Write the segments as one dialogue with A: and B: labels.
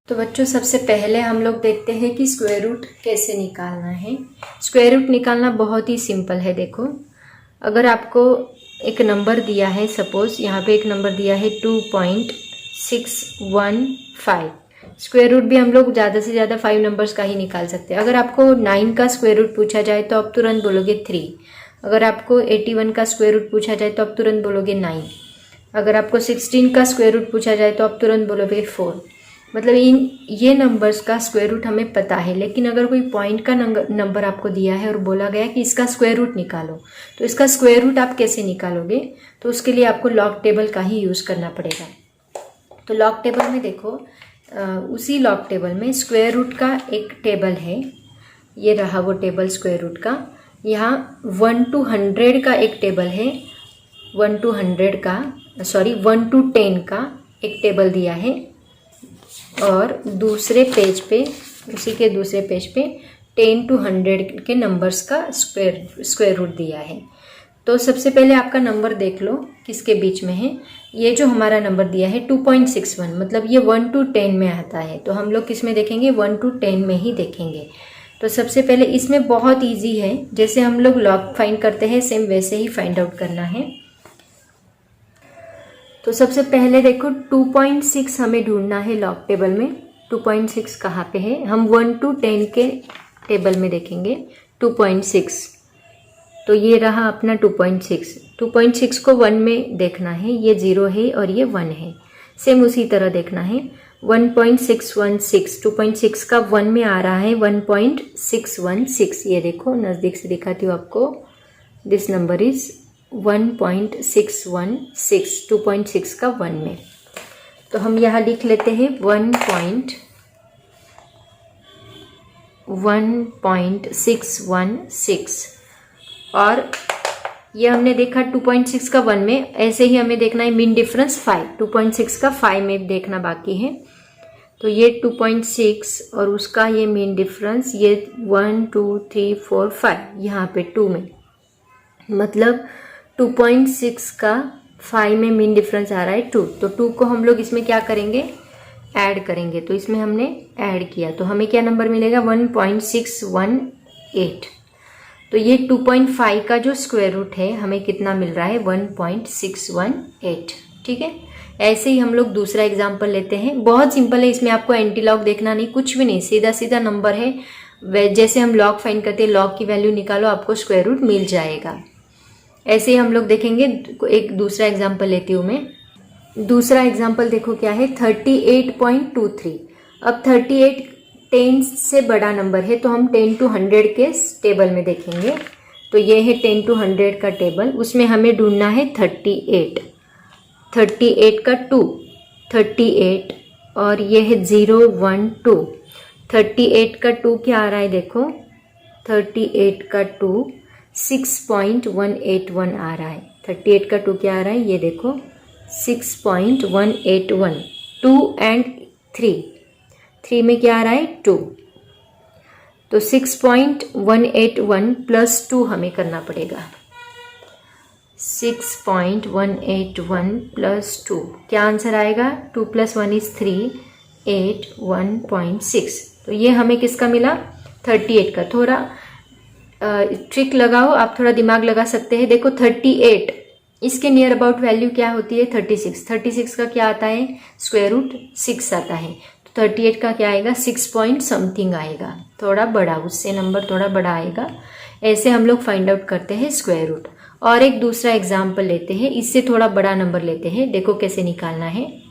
A: तो बच्चों सबसे पहले हम लोग देखते हैं कि स्क्वायर रूट कैसे निकालना है। स्क्वायर रूट निकालना बहुत ही सिंपल है। देखो, अगर आपको एक नंबर दिया है, सपोज यहाँ पे एक नंबर दिया है 2.615। स्क्वायर रूट भी हम लोग ज़्यादा से ज़्यादा 5 नंबर्स का ही निकाल सकते हैं। अगर आपको 9 का स्क्वायर रूट पूछा जाए तो आप तुरंत बोलोगे 3। अगर आपको 81 का स्क्वायर रूट पूछा जाए तो आप तुरंत बोलोगे 9। अगर आपको 16 का स्क्वायर रूट पूछा जाए तो आप तुरंत बोलोगे 4। मतलब ये नंबर्स का स्क्वायर रूट हमें पता है। लेकिन अगर कोई पॉइंट का नंबर आपको दिया है और बोला गया कि इसका स्क्वायर रूट निकालो, तो इसका स्क्वायर रूट आप कैसे निकालोगे? तो उसके लिए आपको लॉग टेबल का ही यूज़ करना पड़ेगा। तो लॉग टेबल में देखो, उसी लॉग टेबल में स्क्वायर रूट का एक टेबल है। ये रहा वो टेबल स्क्वायर रूट का। यहाँ 1 to 100 का एक टेबल है। 1 to 10 का एक टेबल दिया है। और दूसरे पेज पे, उसी के दूसरे पेज पे 10 to 100 के नंबर्स का स्क्वायर रूट दिया है। तो सबसे पहले आपका नंबर देख लो किसके बीच में है। ये जो हमारा नंबर दिया है 2.61, मतलब ये 1 to 10 में आता है। तो हम लोग किस में देखेंगे? 1 to 10 में ही देखेंगे। तो सबसे पहले इसमें बहुत इजी है, जैसे हम लोग लॉग फाइंड करते हैं सेम वैसे ही फाइंड आउट करना है। तो सबसे पहले देखो 2.6 हमें ढूंढना है लॉग टेबल में। 2.6 कहाँ पे है? हम 1 to 10 के टेबल में देखेंगे 2.6। तो ये रहा अपना 2.6। 2.6 को 1 में देखना है, ये 0 है और ये 1 है। सेम उसी तरह देखना है 1.616। 2.6 का 1 में आ रहा है 1.616। ये देखो, नज़दीक से दिखाती हूँ आपको। This number is 1.616। 2.6 का 1 में। तो हम यहाँ लिख लेते हैं 1.616। और ये हमने देखा 2.6 का 1 में। ऐसे ही हमें देखना है मीन डिफरेंस 5। 2.6 का 5 में देखना बाकी है। तो ये 2.6 और उसका ये मीन डिफरेंस, ये 1 2 3 4 5, यहाँ पे 2 में। मतलब 2.6 का 5 में मीन डिफरेंस आ रहा है 2। तो 2 को हम लोग इसमें क्या करेंगे? ऐड करेंगे। तो इसमें हमने ऐड किया तो हमें क्या नंबर मिलेगा? 1.618। तो ये 2.5 का जो स्क्वायर रूट है हमें कितना मिल रहा है? 1.618। ठीक है। ऐसे ही हम लोग दूसरा एग्जाम्पल लेते हैं। बहुत सिंपल है, इसमें आपको एंटी लॉग देखना नहीं, कुछ भी नहीं, सीधा सीधा नंबर है। जैसे हम लॉग फाइंड करते हैं, लॉग की वैल्यू निकालो, आपको स्क्वायर रूट मिल जाएगा। ऐसे ही हम लोग देखेंगे। एक दूसरा एग्जाम्पल लेती हूँ मैं। दूसरा एग्जाम्पल देखो क्या है, 38.23। अब 38 10 से बड़ा नंबर है, तो हम 10 to 100 के टेबल में देखेंगे। तो ये है 10 to 100 का टेबल। उसमें हमें ढूंढना है 38। 38 का 2, 38 और ये है 0 1 2। 38 का 2 क्या आ रहा है? देखो 38 का 2 6.181 आ रहा है। 38 का 2 क्या आ रहा है? ये देखो 6.181। 2 and 3 में क्या आ रहा है? 2। तो 6.181 प्लस 2 हमें करना पड़ेगा। 6.181 प्लस 2 क्या आंसर आएगा? 2 + 1 is 3, 8 1.6। तो ये हमें किसका मिला? 38 का। थोड़ा ट्रिक लगाओ, आप थोड़ा दिमाग लगा सकते हैं। देखो 38, इसके नियर अबाउट वैल्यू क्या होती है? 36। 36 का क्या आता है? स्क्वायर रूट 6 आता है। तो 38 का क्या आएगा? 6 पॉइंट समथिंग आएगा, थोड़ा बड़ा, उससे नंबर थोड़ा बड़ा आएगा। ऐसे हम लोग फाइंड आउट करते हैं स्क्वायर रूट। और एक दूसरा एग्जाम्पल लेते हैं, इससे थोड़ा बड़ा नंबर लेते हैं। देखो कैसे निकालना है।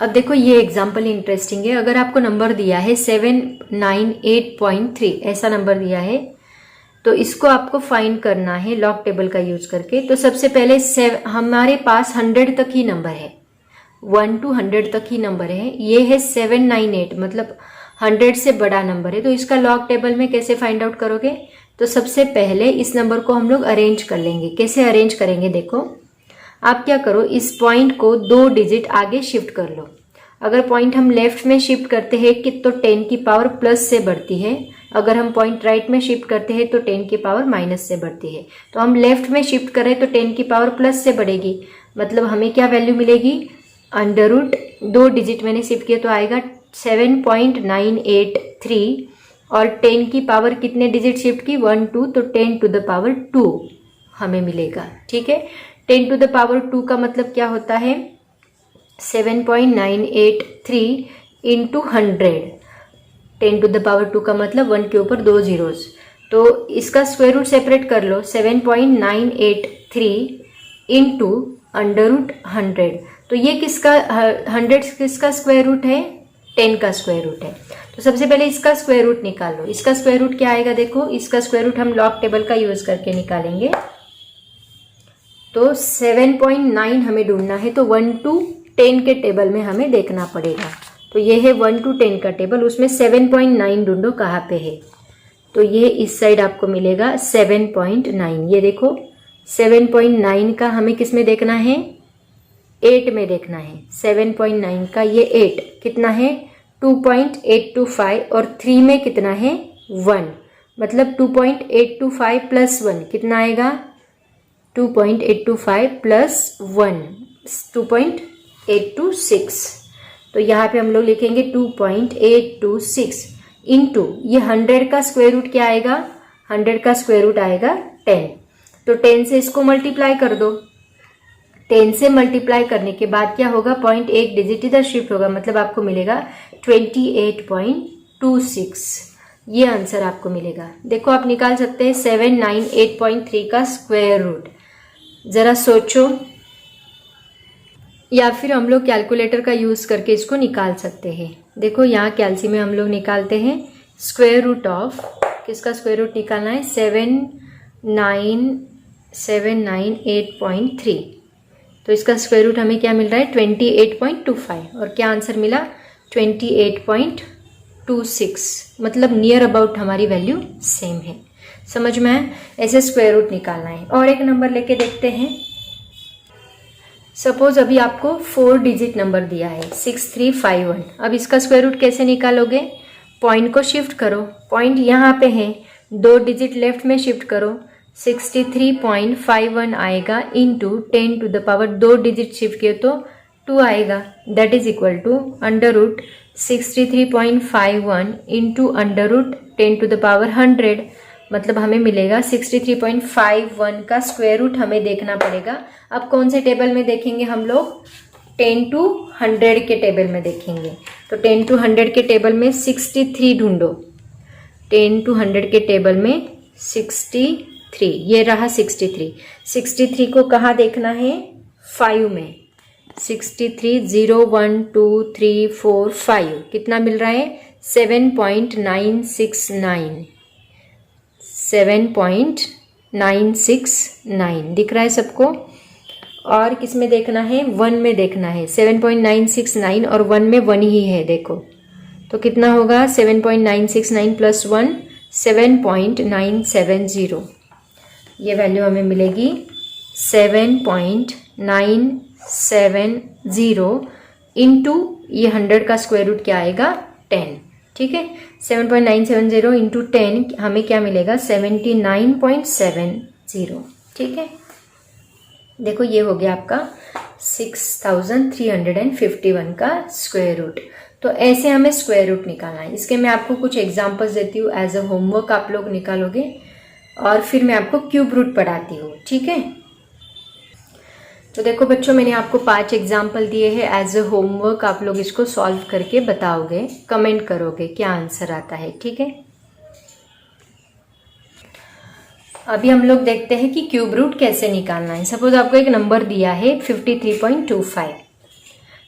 A: अब देखो ये एग्जाम्पल इंटरेस्टिंग है। अगर आपको नंबर दिया है 798.3, ऐसा नंबर दिया है, तो इसको आपको फाइंड करना है लॉग टेबल का यूज करके। तो सबसे पहले हमारे पास 100 तक ही नंबर है, 1 to 100 तक ही नंबर है। ये है 798, मतलब 100 से बड़ा नंबर है। तो इसका लॉग टेबल में कैसे फाइंड आउट करोगे? तो सबसे पहले इस नंबर को हम लोग अरेंज कर लेंगे। कैसे अरेंज करेंगे? देखो, आप क्या करो, इस पॉइंट को 2 डिजिट आगे शिफ्ट कर लो। अगर पॉइंट हम लेफ्ट में शिफ्ट करते हैं कि तो 10 की पावर प्लस से बढ़ती है। अगर हम पॉइंट राइट में शिफ्ट करते हैं तो 10 की पावर माइनस से बढ़ती है। तो हम लेफ्ट में शिफ्ट करें तो 10 की पावर प्लस से बढ़ेगी, मतलब हमें क्या वैल्यू मिलेगी? अंडर रूट 2 डिजिट मैंने शिफ्ट किया तो आएगा 7.983 और 10 की पावर कितने डिजिट शिफ्ट की 1 2 तो 10 टू द पावर 2 हमें मिलेगा। ठीक है, 10 टू द पावर 2 का मतलब क्या होता है 7.983 इंटू 100। 10 टू द पावर 2 का मतलब 1 के ऊपर 2 जीरोस, तो इसका स्क्वायर रूट सेपरेट कर लो 7.983 इंटू अंडर रूट 100। तो ये किसका 100 किसका स्क्वायर रूट है 10 का स्क्वायर रूट है। तो सबसे पहले इसका स्क्वायर रूट निकाल लो। इसका स्क्वायर रूट क्या आएगा देखो, इसका स्क्वायर रूट हम लॉग टेबल का यूज करके निकालेंगे। तो 7.9 हमें ढूंढना है तो 1 to 10 के टेबल में हमें देखना पड़ेगा। तो ये है 1 to 10 का टेबल, उसमें 7.9 ढूंढो कहाँ पे है। तो ये इस साइड आपको मिलेगा 7.9। ये देखो 7.9 का हमें किस में देखना है 8 में देखना है। 7.9 का ये 8 कितना है 2.825 और 3 में कितना है 1, मतलब 2.825 प्लस 1 कितना आएगा 2.825 प्लस 1 2.826। तो यहाँ पे हम लोग लिखेंगे 2.826 इंटू ये 100 का स्क्वायर रूट क्या आएगा 100 का स्क्वायर रूट आएगा 10। तो 10 से इसको मल्टीप्लाई कर दो। 10 से मल्टीप्लाई करने के बाद क्या होगा 0.1 डिजिट इधर शिफ्ट होगा, मतलब आपको मिलेगा 28.26। ये आंसर आपको मिलेगा। देखो आप निकाल सकते हैं 798.3 का स्क्वायर रूट। ज़रा सोचो, या फिर हम लोग कैलकुलेटर का यूज़ करके इसको निकाल सकते हैं। देखो यहाँ कैलसी में हम लोग निकालते हैं स्क्वायर रूट ऑफ, किसका स्क्वायर रूट निकालना है 798.3। तो इसका स्क्वायर रूट हमें क्या मिल रहा है 28.25 और क्या आंसर मिला 28.26, मतलब नियर अबाउट हमारी वैल्यू सेम है। समझ में आया, ऐसे स्क्वायर रूट निकालना है। और एक नंबर लेके देखते हैं। सपोज अभी आपको 4 डिजिट नंबर दिया है 6351। अब इसका स्क्वायर रूट कैसे निकालोगे, पॉइंट को शिफ्ट करो, पॉइंट यहाँ पे है, 2 डिजिट लेफ्ट में शिफ्ट करो, 63.51 आएगा into 10 to the power 2 digit shift किए तो 2 आएगा, that is equal to under root 63.51 into under root 10 to the power 100, मतलब हमें मिलेगा 63.51 का स्क्वायर रूट हमें देखना पड़ेगा। अब कौन से टेबल में देखेंगे हम लोग 10 to 100 के टेबल में देखेंगे। तो 10 to 100 के टेबल में 63 ढूंढो। 10 to 100 के टेबल में 63, ये रहा 63 को कहाँ देखना है 5 में। 63 0 1 2 3 4 5 कितना मिल रहा है 7.969 दिख रहा है सबको। और किस में देखना है 1 में देखना है 7.969 और 1 में 1 ही है देखो, तो कितना होगा 7.969 प्लस 1 7.970। ये वैल्यू हमें मिलेगी 7.970 इंटू ये 100 का स्क्वायर रूट क्या आएगा 10। ठीक है, 7.970 इंटू 10 हमें क्या मिलेगा 79.70। ठीक है, देखो ये हो गया आपका 6351 का स्क्वायर रूट। तो ऐसे हमें स्क्वायर रूट निकालना है। इसके मैं आपको कुछ एग्जांपल्स देती हूँ, एज अ होमवर्क आप लोग निकालोगे और फिर मैं आपको क्यूब रूट पढ़ाती हूँ। ठीक है, तो देखो बच्चों मैंने आपको 5 एग्जाम्पल दिए हैं एज अ होमवर्क, आप लोग इसको सॉल्व करके बताओगे, कमेंट करोगे क्या आंसर आता है। ठीक है, अभी हम लोग देखते हैं कि क्यूब रूट कैसे निकालना है। सपोज आपको एक नंबर दिया है 53.25।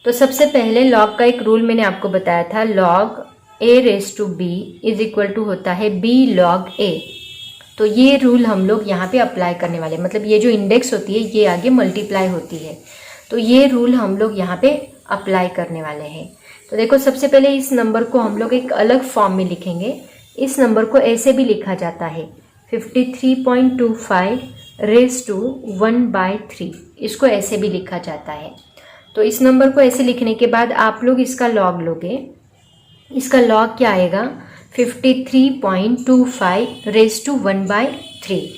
A: तो सबसे पहले लॉग का एक रूल मैंने आपको बताया था, log a raise to b is equal to होता है b log a। तो ये रूल हम लोग यहाँ पे अप्लाई करने वाले, मतलब ये जो इंडेक्स होती है ये आगे मल्टीप्लाई होती है, तो ये रूल हम लोग यहाँ पे अप्लाई करने वाले हैं। तो देखो सबसे पहले इस नंबर को हम लोग एक अलग फॉर्म में लिखेंगे। इस नंबर को ऐसे भी लिखा जाता है 53.25 रेज टू 1/3, इसको ऐसे भी लिखा जाता है। तो इस नंबर को ऐसे लिखने के बाद आप लोग इसका लॉग लोगे। इसका लॉग क्या आएगा 53.25 रेज टू 1/3।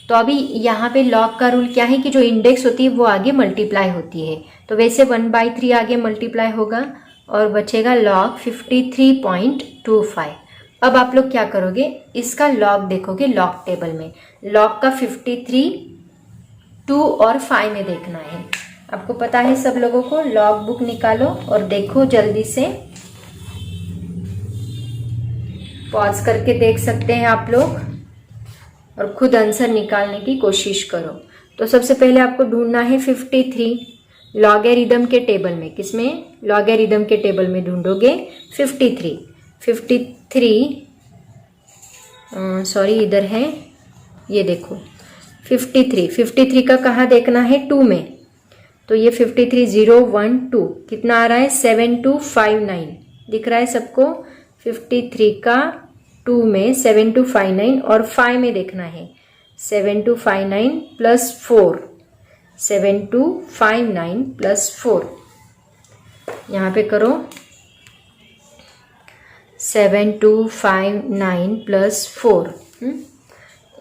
A: तो अभी यहाँ पे लॉग का रूल क्या है कि जो इंडेक्स होती है वो आगे मल्टीप्लाई होती है, तो वैसे 1/3 आगे मल्टीप्लाई होगा और बचेगा लॉग 53.25। अब आप लोग क्या करोगे, इसका लॉग देखोगे लॉग टेबल में। लॉग का 53, 2 और 5 में देखना है। आपको पता है सब लोगों को। लॉग बुक निकालो और देखो जल्दी से, पॉज करके देख सकते हैं आप लोग और खुद आंसर निकालने की कोशिश करो। तो सबसे पहले आपको ढूंढना है 53 लॉगरिदम के टेबल में। किसमें? लॉगरिदम के टेबल में ढूंढोगे 53। 53 सॉरी इधर है, ये देखो 53 का कहाँ देखना है? 2 में। तो ये 53 0 1 2 कितना आ रहा है? 7259 दिख रहा है सबको। 53 का 2 में 7259 और 5 में देखना है 7259 प्लस 4, 7259 प्लस 4। यहाँ पे करो 7259 प्लस 4।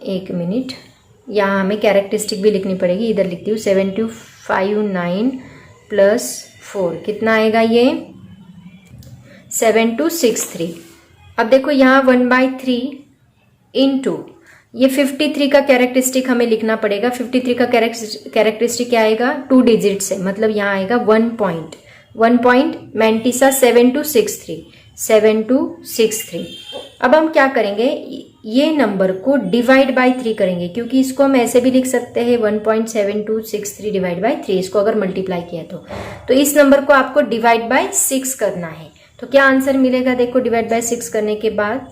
A: एक मिनट, यहाँ हमें कैरेक्टरिस्टिक भी लिखनी पड़ेगी, इधर लिखती हूँ 7259 प्लस 4 कितना आएगा? ये 7263। अब देखो यहाँ 1/3 इंटू ये 53 का कैरेक्टरिस्टिक हमें लिखना पड़ेगा। 53 का कैरेक्टरिस्टिक क्या आएगा? 2 डिजिट से, मतलब यहाँ आएगा 1 पॉइंट मैंटिसा 7263। अब हम क्या करेंगे, ये नंबर को डिवाइड बाय 3 करेंगे, क्योंकि इसको हम ऐसे भी लिख सकते हैं 1.7263 डिवाइड बाय 3, इसको अगर मल्टीप्लाई किया तो इस नंबर को आपको डिवाइड बाय 6 करना है। तो क्या आंसर मिलेगा? देखो डिवाइड बाय 6 करने के बाद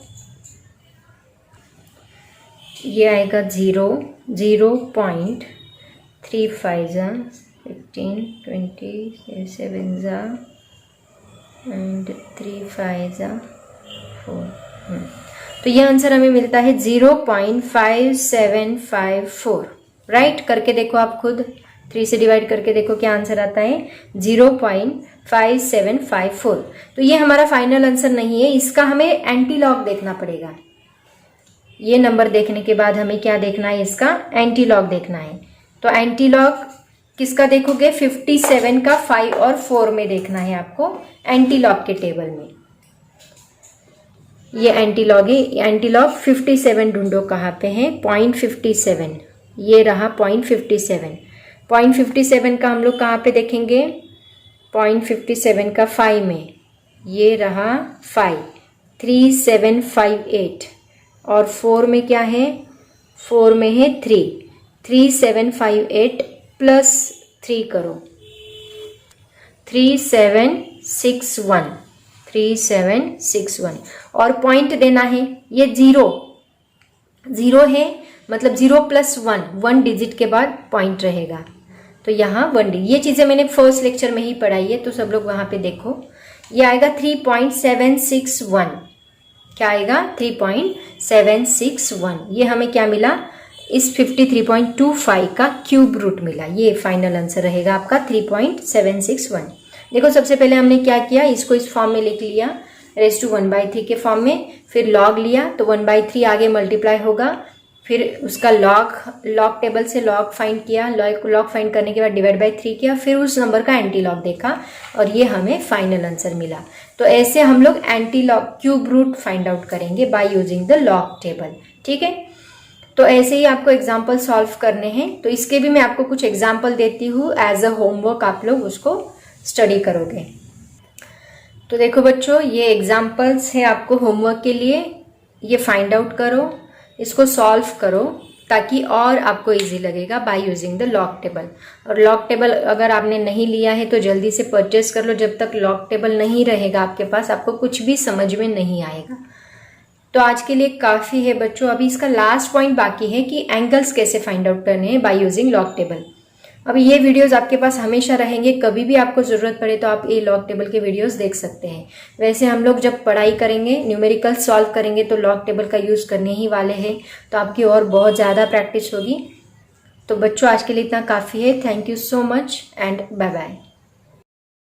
A: ये आएगा 0.35 15 20 7 एंड 3 5 4। तो ये आंसर हमें मिलता है 0.5754। राइट, करके देखो आप खुद, 3 से डिवाइड करके देखो क्या आंसर आता है, 0.5754। तो ये हमारा फाइनल आंसर नहीं है, इसका हमें एंटी लॉग देखना पड़ेगा। ये नंबर देखने के बाद हमें क्या देखना है? इसका एंटी लॉग देखना है। तो एंटी लॉग किसका देखोगे? 57 का 5 और 4 में देखना है आपको, एंटी लॉग के टेबल में। ये एंटी लॉग है। एंटी लॉग 57 ढूंढो कहाँ पे है? 0.57, ये रहा 0.57। 0.57 का हम लोग कहाँ पे देखेंगे? 0.57 का 5 में, ये रहा 5, 3758। और 4 में क्या है? 4 में है 3, 3758 प्लस 3 करो 3761 और पॉइंट देना है। ये 0 है, मतलब 0 प्लस 1 डिजिट के बाद पॉइंट रहेगा। तो यहाँ 1 डिजिट, ये चीज़ें मैंने फर्स्ट लेक्चर में ही पढ़ाई है, तो सब लोग वहाँ पे देखो। ये आएगा 3.761। क्या आएगा? 3.761। ये हमें क्या मिला? इस 53.25 का क्यूब रूट मिला। ये फाइनल आंसर रहेगा आपका 3.761। देखो सबसे पहले हमने क्या किया, इसको इस फॉर्म में लिख लिया, रेज़ टू 1/3 के फॉर्म में, फिर लॉग लिया तो 1/3 आगे मल्टीप्लाई होगा, फिर उसका लॉग टेबल से लॉग फाइंड किया, लॉग फाइंड करने के बाद डिवाइड बाय 3 किया, फिर उस नंबर का एंटी लॉग देखा और ये हमें फाइनल आंसर मिला। तो ऐसे हम लोग anti log cube root find out करेंगे by using the log table. ठीक है, तो ऐसे ही आपको एग्जाम्पल सॉल्व करने हैं। तो इसके भी मैं आपको कुछ एग्जाम्पल देती हूँ एज अ होमवर्क, आप लोग उसको स्टडी करोगे। तो देखो बच्चों, ये एग्जाम्पल्स है आपको होमवर्क के लिए। ये फाइंड आउट करो, इसको सॉल्व करो, ताकि और आपको इजी लगेगा bye using the log table. और लॉग टेबल अगर आपने नहीं लिया है तो जल्दी से परचेस कर लो। जब तक लॉग टेबल नहीं रहेगा आपके पास, आपको कुछ भी समझ में नहीं आएगा। तो आज के लिए काफ़ी है बच्चों। अभी इसका लास्ट पॉइंट बाकी है कि एंगल्स कैसे फाइंड आउट करने हैं बाय यूजिंग लॉग टेबल। अभी ये वीडियोस आपके पास हमेशा रहेंगे, कभी भी आपको ज़रूरत पड़े तो आप ये लॉग टेबल के वीडियोस देख सकते हैं। वैसे हम लोग जब पढ़ाई करेंगे, न्यूमेरिकल सॉल्व करेंगे, तो लॉग टेबल का यूज़ करने ही वाले हैं, तो आपकी और बहुत ज़्यादा प्रैक्टिस होगी। तो बच्चों आज के लिए इतना काफ़ी है। Thank you so much and bye bye.